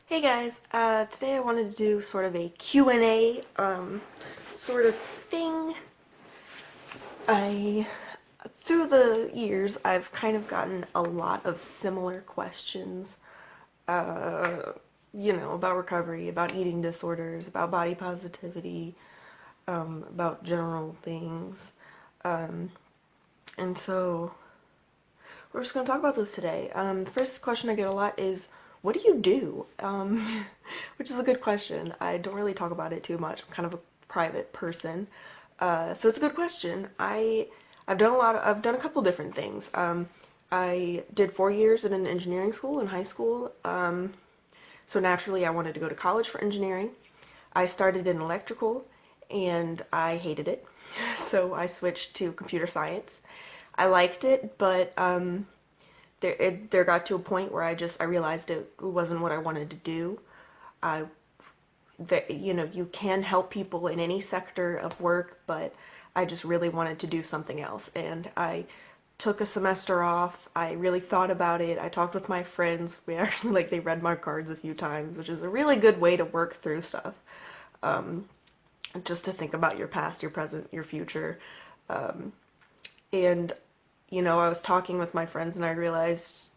Hey guys, today I wanted to do sort of a Q&A sort of thing. Through the years, I've kind of gotten a lot of similar questions, about recovery, about eating disorders, about body positivity, about general things. And so we're just going to talk about this today. The first question I get a lot is, what do you do? Which is a good question. I don't really talk about it too much. I'm kind of a private person. So it's a good question. I've done a couple different things. I did 4 years in an engineering school in high school. So naturally I wanted to go to college for engineering. I started in electrical and I hated it. So I switched to computer science. I liked it, but there got to a point where I realized it wasn't what I wanted to do. I that you can help people in any sector of work, but I just really wanted to do something else, and I took a semester off. I really thought about it. I talked with my friends. We actually they read my cards a few times, which is a really good way to work through stuff. Just to think about your past, your present, your future. And I was talking with my friends and I realized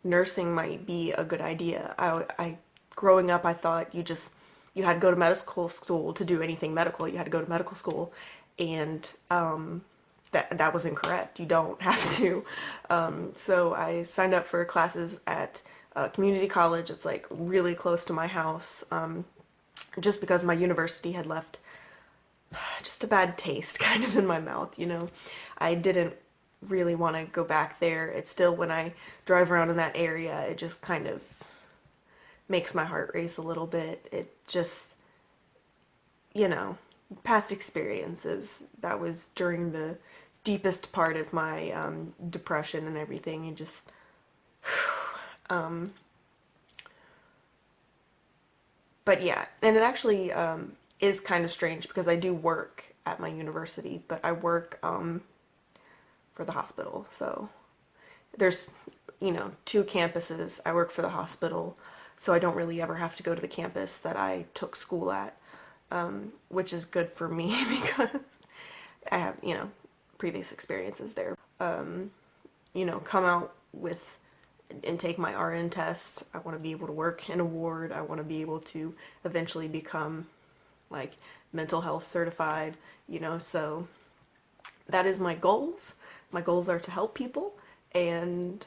nursing might be a good idea. Growing up, I thought you had to go to medical school to do anything medical. You had to go to medical school, and that was incorrect. You don't have to. So I signed up for classes at community college. It's like really close to my house, just because my university had left just a bad taste kind of in my mouth. I didn't really want to go back there. It's still, when I drive around in that area, it just kind of makes my heart race a little bit. It just, past experiences. That was during the deepest part of my depression and everything, and just, but yeah, and it actually is kind of strange because I do work at my university, but I work for the hospital. So there's, two campuses. I work for the hospital, so I don't really ever have to go to the campus that I took school at, which is good for me because I have, previous experiences there. Come out with and take my RN test. I want to be able to work in a ward. I want to be able to eventually become like mental health certified, so that is my goals. My goals are to help people, and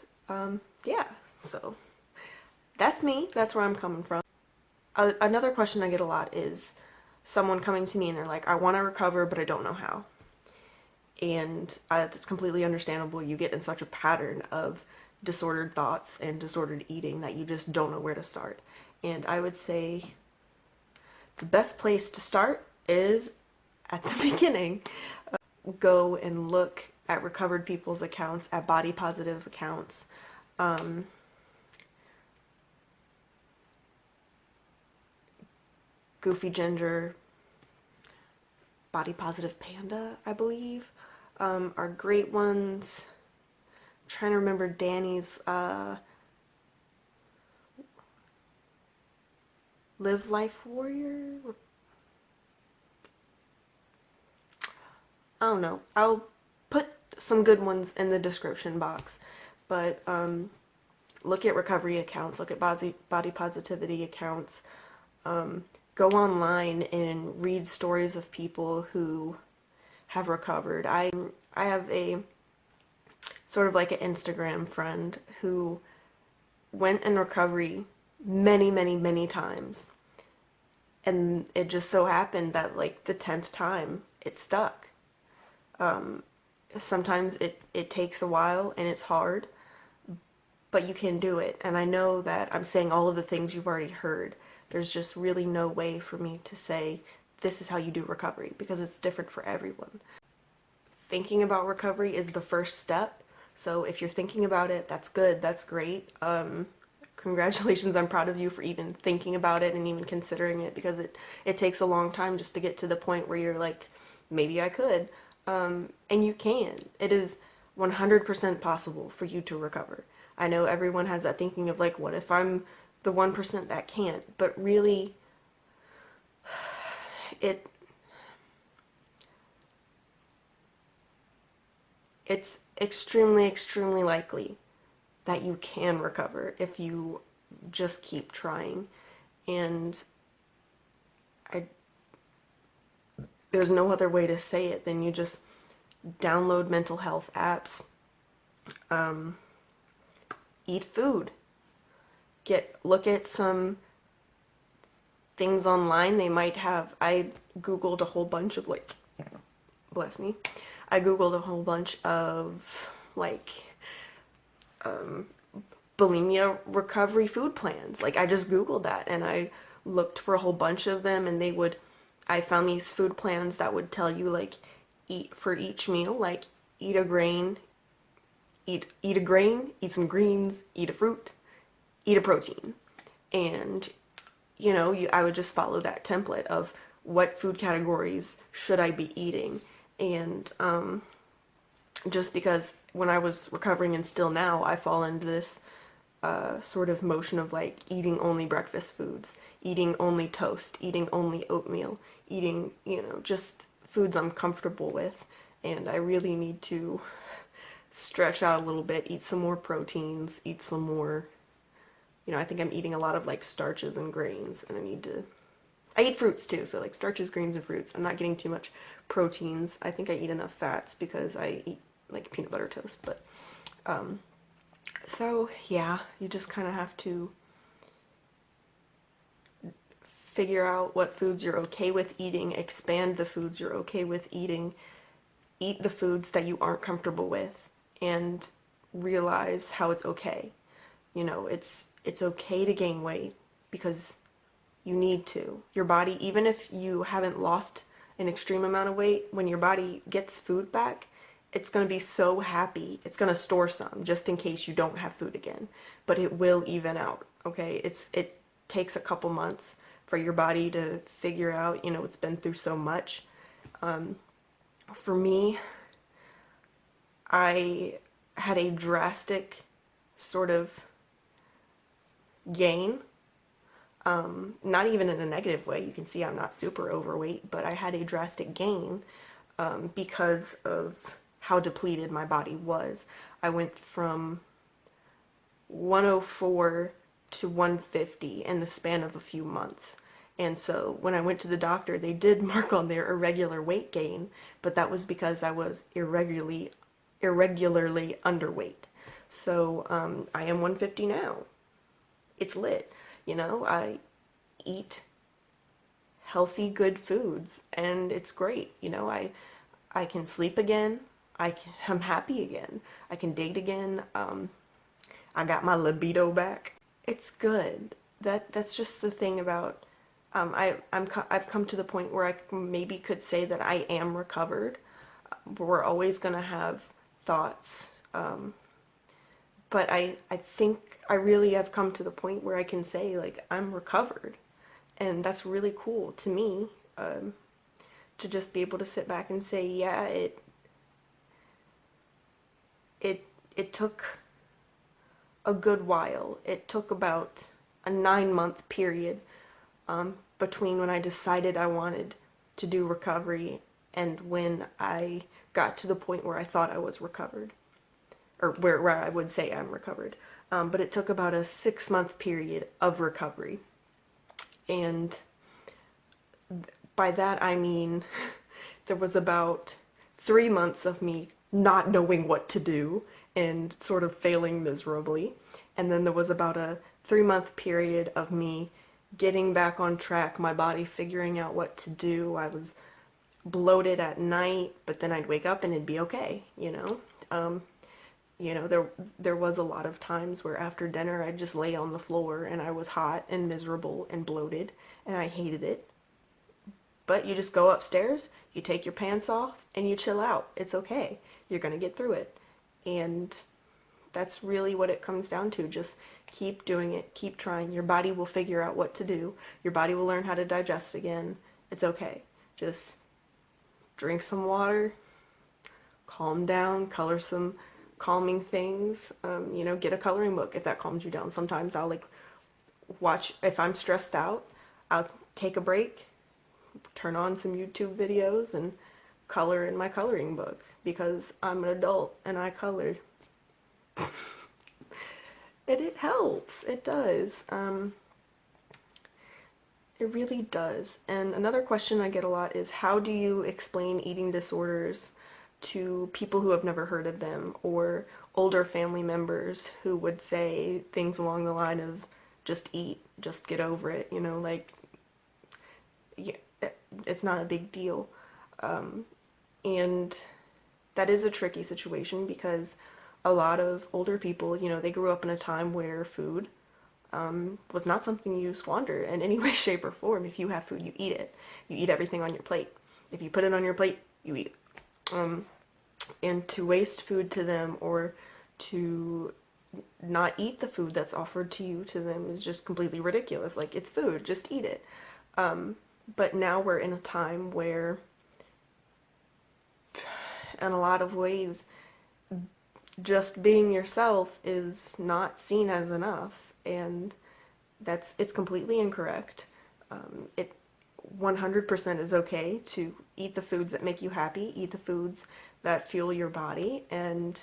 yeah, so that's me. That's where I'm coming from. Another question I get a lot is someone coming to me and they're like, I want to recover, but I don't know how. And that's completely understandable. You get in such a pattern of disordered thoughts and disordered eating that you just don't know where to start. And I would say the best place to start is at the beginning. Go and look at recovered people's accounts, at body positive accounts. Goofy Ginger, Body Positive Panda, I believe, are great ones. I'm trying to remember Danny's Live Life Warrior. I don't know. I'll put some good ones in the description box, but look at recovery accounts, look at body positivity accounts. Go online and read stories of people who have recovered. I have a sort of like an Instagram friend who went in recovery many, many, many times. And it just so happened that like the 10th time it stuck. Sometimes it takes a while and it's hard, but you can do it. And I know that I'm saying all of the things you've already heard. There's just really no way for me to say this is how you do recovery, because it's different for everyone. Thinking about recovery is the first step. So if you're thinking about it, that's good, that's great. Congratulations, I'm proud of you for even thinking about it and even considering it, because it takes a long time just to get to the point where you're like, maybe I could. And you can. It is 100% possible for you to recover. I know everyone has that thinking of like, what if I'm the 1% that can't. But really, it it's extremely, extremely likely that you can recover if you just keep trying. And I, there's no other way to say it than you just download mental health apps, eat food, look at some things online. They might have, I googled a whole bunch of like, bless me, I googled a whole bunch of like bulimia recovery food plans. Like I just googled that and I looked for a whole bunch of them, and I found these food plans that would tell you like eat for each meal, like eat a grain, eat a grain, eat some greens, eat a fruit, eat a protein. And I would just follow that template of what food categories should I be eating. And just because when I was recovering and still now, I fall into this sort of motion of like eating only breakfast foods, eating only toast, eating only oatmeal, eating, just foods I'm comfortable with. And I really need to stretch out a little bit, eat some more proteins, eat some more, I think I'm eating a lot of like starches and grains, and I eat fruits too, so like starches, grains, and fruits. I'm not getting too much proteins. I think I eat enough fats because I eat like peanut butter toast, but so yeah, you just kind of have to figure out what foods you're okay with eating, expand the foods you're okay with eating, eat the foods that you aren't comfortable with, and realize how it's okay. It's okay to gain weight because you need to. Your body, even if you haven't lost an extreme amount of weight, when your body gets food back, it's going to be so happy. It's going to store some just in case you don't have food again. But it will even out, okay? It takes a couple months for your body to figure out, it's been through so much. For me, I had a drastic sort of gain. Not even in a negative way. You can see I'm not super overweight, but I had a drastic gain because of how depleted my body was. I went from 104 to 150 in the span of a few months. And so when I went to the doctor, they did mark on their irregular weight gain, but that was because I was irregularly underweight. So I am 150 now. It's lit. I eat healthy, good foods, and it's great. I can sleep again. I'm happy again. I can date again. I got my libido back. It's good. That's just the thing about. I've come to the point where I maybe could say that I am recovered. We're always gonna have thoughts. But I think I really have come to the point where I can say, like, I'm recovered. And that's really cool to me, to just be able to sit back and say, yeah, it took a good while. It took about a 9-month period between when I decided I wanted to do recovery and when I got to the point where I thought I was recovered. Or where I would say I'm recovered. But it took about a 6-month period of recovery. And by that I mean there was about 3 months of me not knowing what to do and sort of failing miserably. And then there was about a 3-month period of me getting back on track, my body figuring out what to do. I was bloated at night, but then I'd wake up and it'd be okay, there was a lot of times where after dinner I'd just lay on the floor and I was hot and miserable and bloated and I hated it. But you just go upstairs, you take your pants off, and you chill out. It's okay. You're gonna get through it. And that's really what it comes down to. Just keep doing it, keep trying. Your body will figure out what to do. Your body will learn how to digest again. It's okay. Just drink some water, calm down, color some calming things, get a coloring book if that calms you down. Sometimes I'll like watch, if I'm stressed out, I'll take a break, turn on some YouTube videos, and color in my coloring book because I'm an adult and I color. And it helps. It does. It really does. And another question I get a lot is, how do you explain eating disorders to people who have never heard of them, or older family members who would say things along the line of, just eat, just get over it, like, yeah, it's not a big deal. And that is a tricky situation because a lot of older people, they grew up in a time where food was not something you squander in any way, shape, or form. If you have food, you eat it. You eat everything on your plate. If you put it on your plate, you eat it. And to waste food to them, or to not eat the food that's offered to you to them, is just completely ridiculous. Like, it's food, just eat it. But now we're in a time where, in a lot of ways, just being yourself is not seen as enough, and it's completely incorrect. It 100% is okay to eat the foods that make you happy, eat the foods that fuel your body, and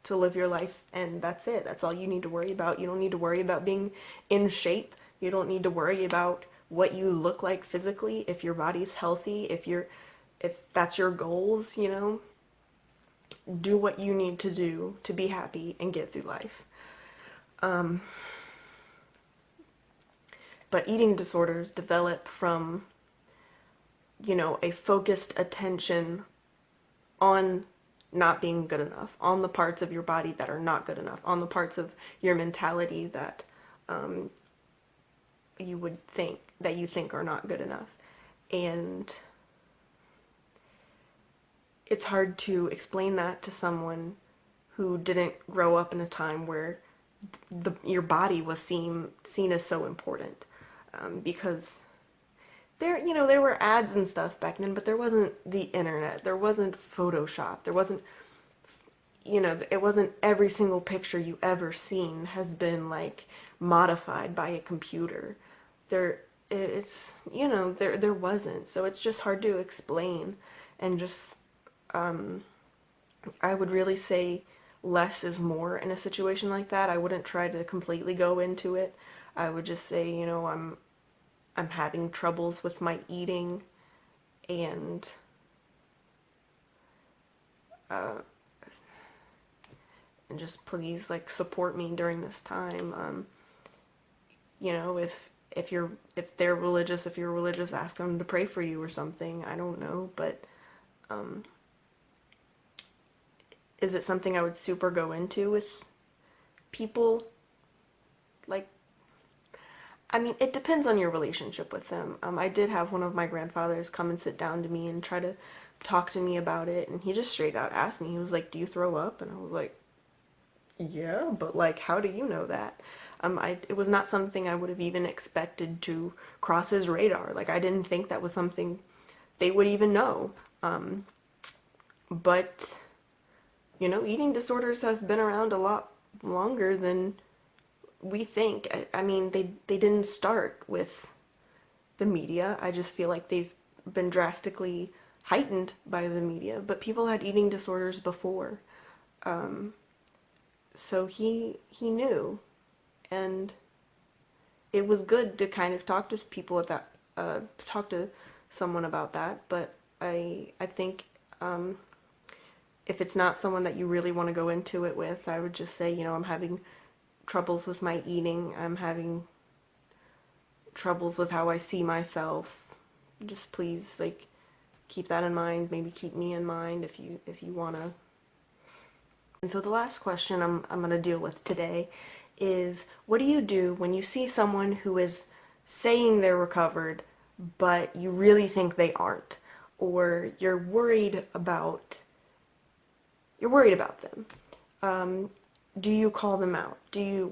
to live your life, and that's it. That's all you need to worry about. You don't need to worry about being in shape. You don't need to worry about what you look like physically. If your body's healthy, if that's your goals, do what you need to do to be happy and get through life. But eating disorders develop from, a focused attention on not being good enough, on the parts of your body that are not good enough, on the parts of your mentality that you think are not good enough. And it's hard to explain that to someone who didn't grow up in a time where your body was seen as so important, because there were ads and stuff back then, but there wasn't the internet, there wasn't Photoshop, there wasn't, it wasn't every single picture you ever seen has been like modified by a computer. There wasn't, so it's just hard to explain. And just I would really say less is more in a situation like that. I wouldn't try to completely go into it. I would just say, I'm having troubles with my eating, and just please, like, support me during this time. If they're religious, if you're religious, ask them to pray for you or something. I don't know, but is it something I would super go into with people? Like, I mean, it depends on your relationship with them. I did have one of my grandfathers come and sit down to me and try to talk to me about it, and he just straight out asked me, he was like, do you throw up? And I was like, yeah, but like, how do you know that? It was not something I would have even expected to cross his radar. Like, I didn't think that was something they would even know. But, eating disorders have been around a lot longer than we think. I mean, they didn't start with the media. I just feel like they've been drastically heightened by the media, but people had eating disorders before. So he knew, and it was good to kind of talk to people at that, talk to someone about that. But I think if it's not someone that you really want to go into it with, I would just say, I'm having troubles with my eating. I'm having troubles with how I see myself. Just please, like, keep that in mind. Maybe keep me in mind if you want to. And so the last question I'm going to deal with today is, what do you do when you see someone who is saying they're recovered, but you really think they aren't, or you're worried about them? Do you call them out?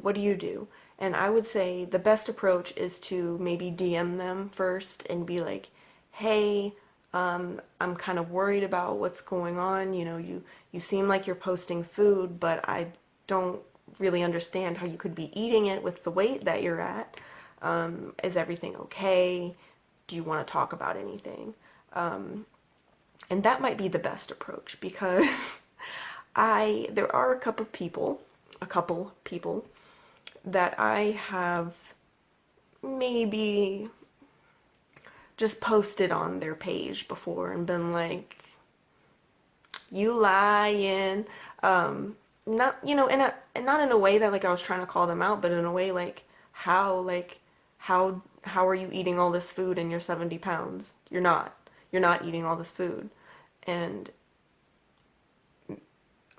What do you do? And I would say the best approach is to maybe DM them first and be like, hey, I'm kind of worried about what's going on. You seem like you're posting food, but I don't really understand how you could be eating it with the weight that you're at. Is everything okay? Do you want to talk about anything? And that might be the best approach because there are a couple people that I have maybe just posted on their page before and been like, you lying. Not, and not in a way that like I was trying to call them out, but in a way like how are you eating all this food and you're 70 pounds? You're not eating all this food. And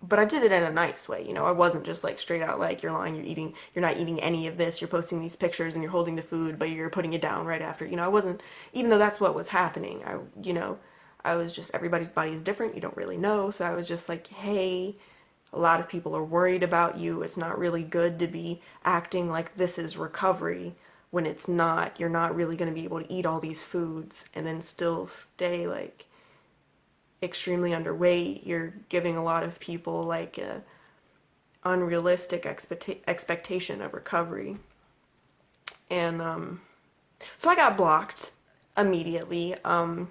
but I did it in a nice way, I wasn't just like straight out like you're lying, you're not eating any of this, you're posting these pictures and you're holding the food, but you're putting it down right after. I wasn't, even though that's what was happening. I was just, everybody's body is different, you don't really know. So I was just like, hey, a lot of people are worried about you. It's not really good to be acting like this is recovery when it's not. You're not really going to be able to eat all these foods and then still stay like extremely underweight. You're giving a lot of people like a unrealistic expectation of recovery. And so I got blocked immediately. And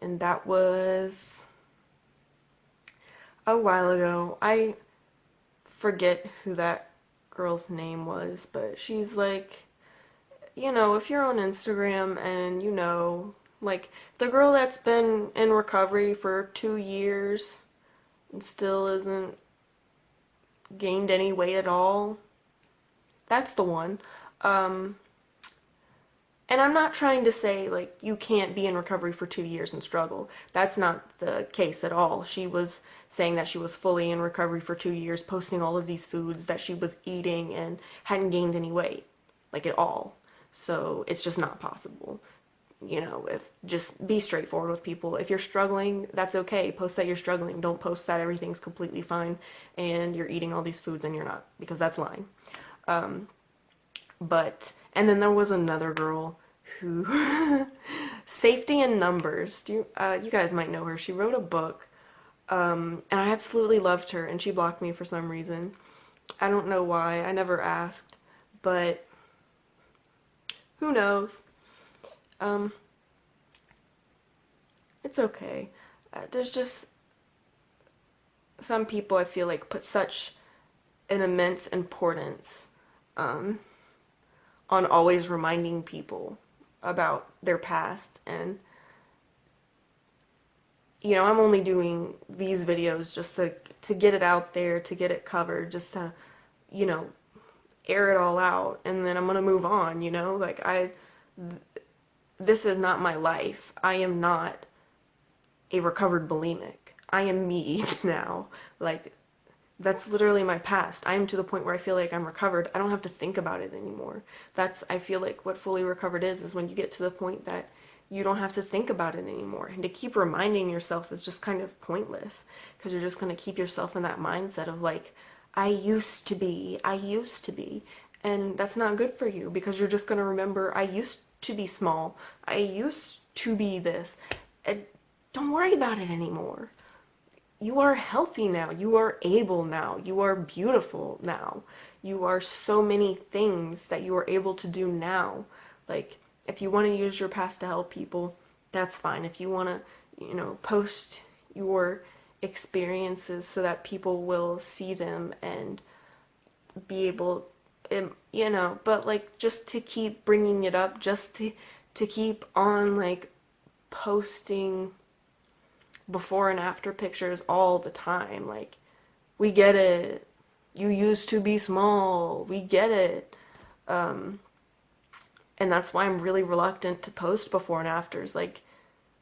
that was a while ago. I forget who that girl's name was, but she's like, if you're on Instagram and like the girl that's been in recovery for 2 years and still isn't gained any weight at all, that's the one. Um, and I'm not trying to say like you can't be in recovery for 2 years and struggle. That's not the case at all. She was saying that she was fully in recovery for 2 years, posting all of these foods that she was eating and hadn't gained any weight, like at all. So it's just not possible. If just be straightforward with people. If you're struggling, that's okay. Post that you're struggling. Don't post that everything's completely fine and you're eating all these foods and you're not, because that's lying. And then there was another girl who, Safety in Numbers. You guys might know her. She wrote a book, and I absolutely loved her, and she blocked me for some reason. I don't know why. I never asked, but who knows? Um, it's okay. There's just some people I feel like put such an immense importance um, on always reminding people about their past. And, I'm only doing these videos just to get it out there, to get it covered, just to, you know, air it all out. And then I'm going to move on, like this is not my life. I am not a recovered bulimic. I am me now. Like, that's literally my past. I am to the point where I feel like I'm recovered. I don't have to think about it anymore. I feel like what fully recovered is when you get to the point that you don't have to think about it anymore. And to keep reminding yourself is just kind of pointless, because you're just going to keep yourself in that mindset of like, I used to be, I used to be. And that's not good for you, because you're just going to remember, I used to be small. I used to be this. And don't worry about it anymore. You are healthy now. You are able now. You are beautiful now. You are so many things that you are able to do now. Like, if you want to use your past to help people, that's fine. If you want to, post your experiences so that people will see them and be able, but like just to keep bringing it up, just to keep on like posting before and after pictures all the time. Like, we get it. You used to be small. We get it. And that's why I'm really reluctant to post before and afters. Like,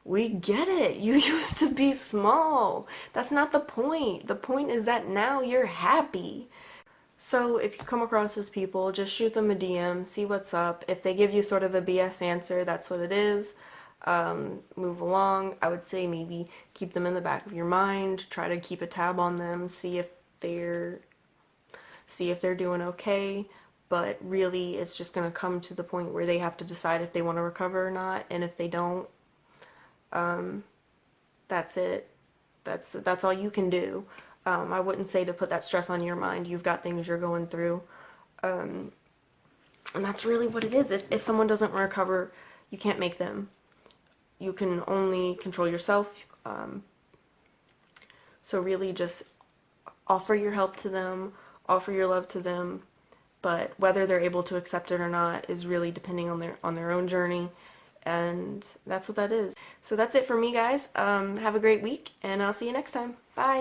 we get it. You used to be small. That's not the point. The point is that now you're happy. So if you come across those people, just shoot them a DM, see what's up. If they give you sort of a BS answer, that's what it is. Move along. I would say maybe keep them in the back of your mind. Try to keep a tab on them. See if they're doing okay. But really, it's just going to come to the point where they have to decide if they want to recover or not. And if they don't, that's it. That's all you can do. I wouldn't say to put that stress on your mind. You've got things you're going through. And that's really what it is. If someone doesn't recover, you can't make them. You can only control yourself. So really just offer your help to them, offer your love to them, but whether they're able to accept it or not is really depending on their own journey, and that's what that is. So that's it for me, guys. Have a great week, and I'll see you next time. Bye.